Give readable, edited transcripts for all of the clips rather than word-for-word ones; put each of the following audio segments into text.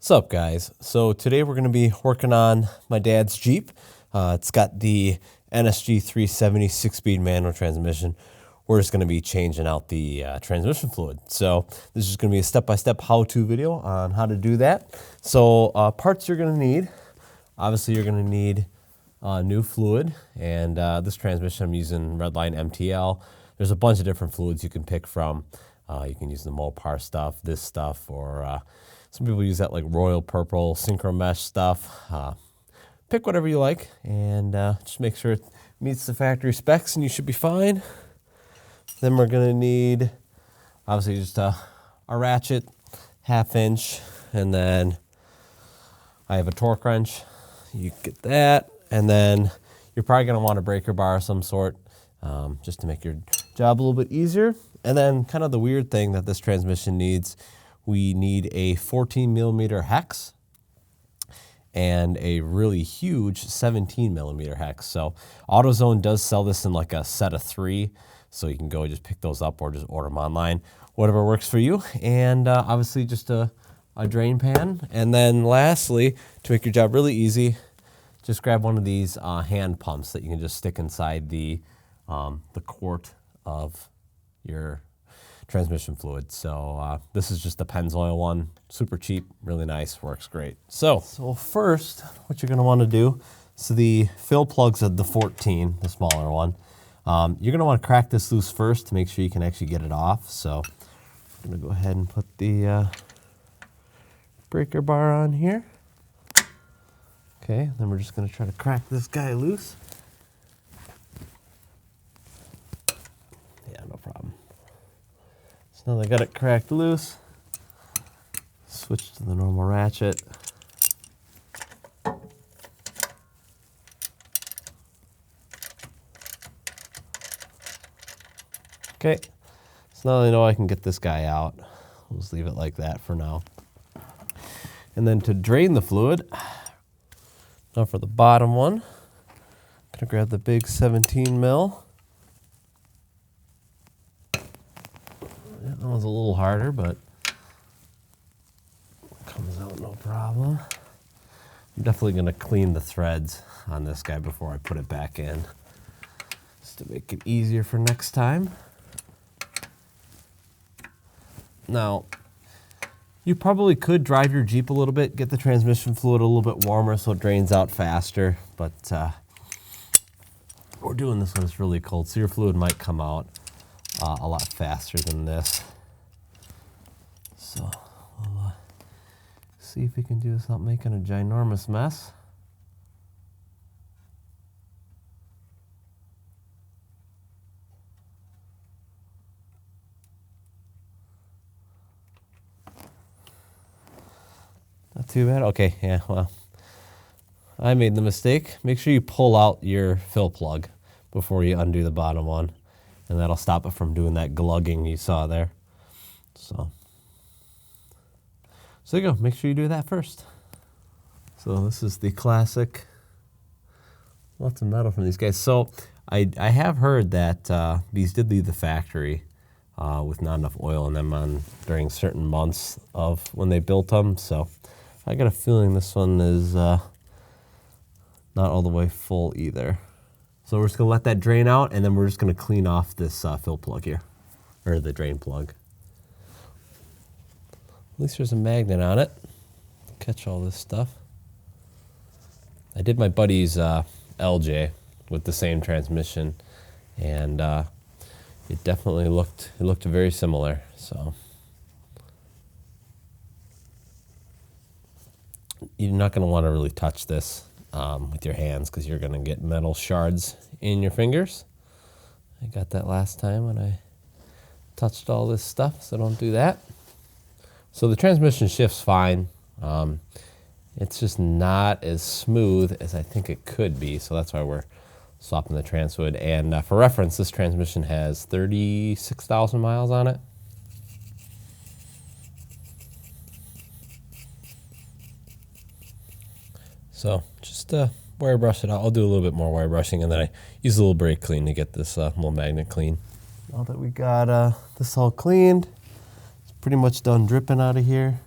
What's up, guys? So today we're going to be working on my dad's Jeep. It's got the NSG370 6-speed manual transmission. We're just going to be changing out the transmission fluid. So this is going to be a step-by-step how-to video on how to do that. So parts you're going to need, obviously you're going to need new fluid, and this transmission I'm using redline MTL. There's a bunch of different fluids you can pick from. You can use the Mopar stuff, this stuff, or some people use that like Royal Purple Synchro Mesh stuff. Pick whatever you like, and just make sure it meets the factory specs, and you should be fine. Then we're gonna need, obviously, just a ratchet, 1/2 inch, and then I have a torque wrench. You get that, and then you're probably gonna want a breaker bar of some sort, just to make your job a little bit easier. And then kind of the weird thing that this transmission needs, we need a 14mm hex and a really huge 17mm hex. So AutoZone does sell this in like a set of 3, so you can go just pick those up or just order them online, whatever works for you. And obviously just a drain pan. And then lastly, to make your job really easy, just grab one of these hand pumps that you can just stick inside the quart of your transmission fluid. So this is just the Pennzoil one, super cheap, really nice, works great. So first, what you're gonna wanna do, so the fill plugs of the 14, the smaller one, you're gonna wanna crack this loose first to make sure you can actually get it off. So I'm gonna go ahead and put the breaker bar on here. Okay, then we're just gonna try to crack this guy loose. Yeah, no problem. So now that I got it cracked loose, switch to the normal ratchet. Okay, so now I know I can get this guy out. We'll just leave it like that for now. And then to drain the fluid, now for the bottom one, I'm gonna grab the big 17mm. That one's a little harder, but comes out no problem. I'm definitely gonna clean the threads on this guy before I put it back in, just to make it easier for next time. Now, you probably could drive your Jeep a little bit, get the transmission fluid a little bit warmer so it drains out faster, but we're doing this when it's really cold, so your fluid might come out a lot faster than this. So we'll see if we can do this without making a ginormous mess. Not too bad. Okay, yeah, well, I made the mistake. Make sure you pull out your fill plug before you undo the bottom one, and that'll stop it from doing that glugging you saw there. So there you go. Make sure you do that first. So this is the classic. Lots of metal from these guys. So I have heard that these did leave the factory with not enough oil in them during certain months of when they built them. So I got a feeling this one is not all the way full either. So we're just gonna let that drain out, and then we're just gonna clean off this fill plug here, or the drain plug. At least there's a magnet on it. Catch all this stuff. I did my buddy's LJ with the same transmission, and it definitely looked very similar. So you're not going to want to really touch this with your hands, because you're going to get metal shards in your fingers. I got that last time when I touched all this stuff, so don't do that. So the transmission shifts fine. It's just not as smooth as I think it could be, so that's why we're swapping the trans fluid. And for reference, this transmission has 36,000 miles on it. So just wire brush it out. I'll do a little bit more wire brushing, and then I use a little brake clean to get this little magnet clean. Now that we got this all cleaned, it's pretty much done dripping out of here.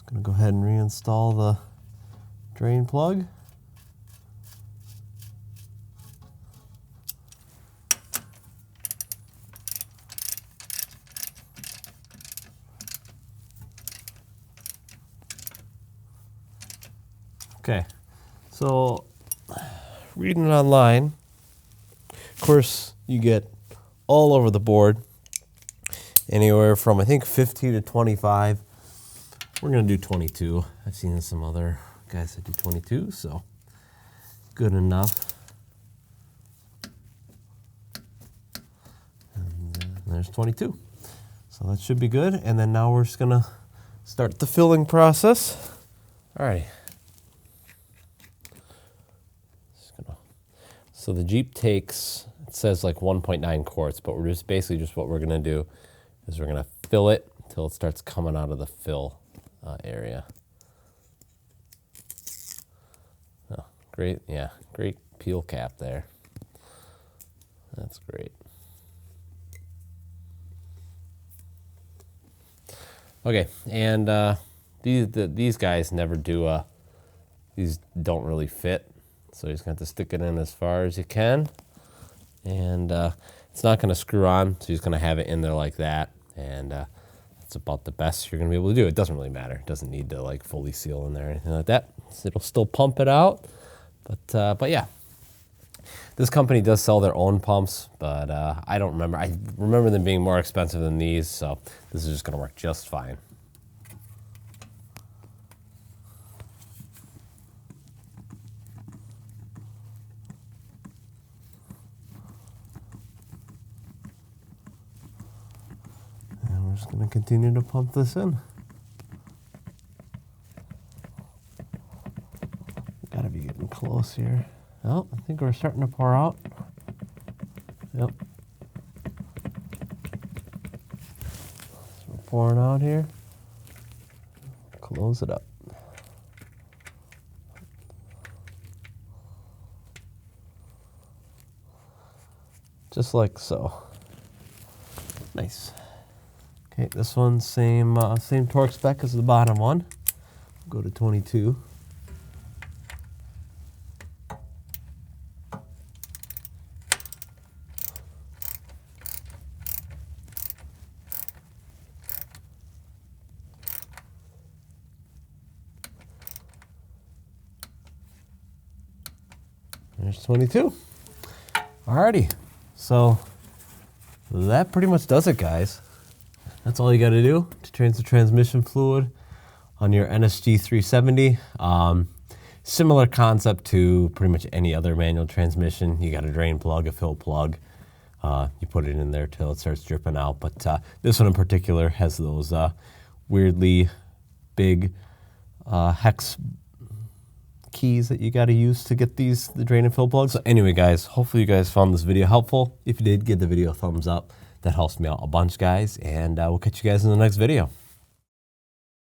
Just gonna go ahead and reinstall the drain plug. Okay, so reading it online, of course, you get all over the board, anywhere from I think 50 to 25. We're gonna do 22. I've seen some other guys that do 22, so good enough. And there's 22. So that should be good. And then now we're just gonna start the filling process. All right. So the Jeep takes, it says like 1.9 quarts, but we're just basically just what we're gonna do is we're gonna fill it until it starts coming out of the fill area. Oh, great, yeah, great peel cap there. That's great. Okay, and these guys never do these don't really fit. So you're just going to have to stick it in as far as you can. And it's not going to screw on, so you're just going to have it in there like that. And that's about the best you're going to be able to do. It doesn't really matter. It doesn't need to like fully seal in there or anything like that. So it'll still pump it out. But yeah, this company does sell their own pumps, but I don't remember. I remember them being more expensive than these, so this is just going to work just fine. We're just going to continue to pump this in. Got to be getting close here. Oh, I think we're starting to pour out. Yep. So we're pouring out here. Close it up. Just like so. Nice. Okay, this one's same torque spec as the bottom one. Go to 22. There's 22. Alrighty, so that pretty much does it, guys. That's all you got to do to change the transmission fluid on your NSG370. Similar concept to pretty much any other manual transmission. You got a drain plug, a fill plug. You put it in there till it starts dripping out. But this one in particular has those weirdly big hex keys that you got to use to get the drain and fill plugs. So anyway, guys, hopefully you guys found this video helpful. If you did, give the video a thumbs up. That helps me out a bunch, guys, and we'll catch you guys in the next video.